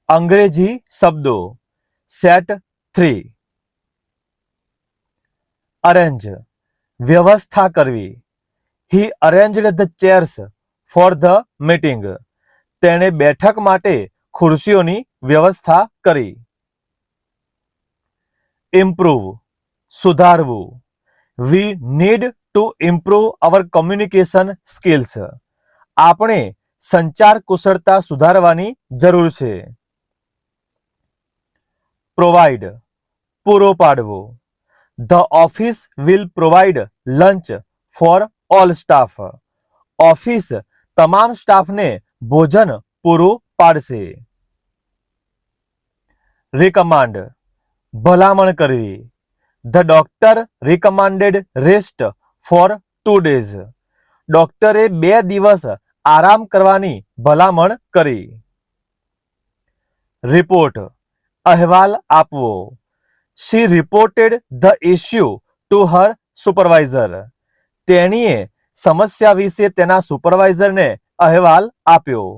અંગ્રેજી શબ્દો. Set 3. Arrange, વ્યવસ્થા કરવી. He arranged the chairs for the meeting. તેણે બેઠક માટે ખુરશીઓની વ્યવસ્થા કરી. ઇમ્પ્રૂવ, સુધારવું. We need to improve our communication skills. આપણે સંચાર કુશળતા સુધારવાની જરૂર છે. પ્રોવાઇડ, પૂરો પાડવો. The office will provide lunch for all staff. Office તમામ સ્ટાફને ભોજન પૂરું પાડશે. રિકમાન્ડ, ભલામણ કરવી. The doctor recommended rest for 2 days. ડોક્ટરે 2 દિવસ આરામ કરવાની ભલામણ કરી. રિપોર્ટ, અહેવાલ આપવો. She reported the issue to her supervisor. તેણીએ સમસ્યા વિશે તેના સુપરવાઇઝરને અહેવાલ આપ્યો.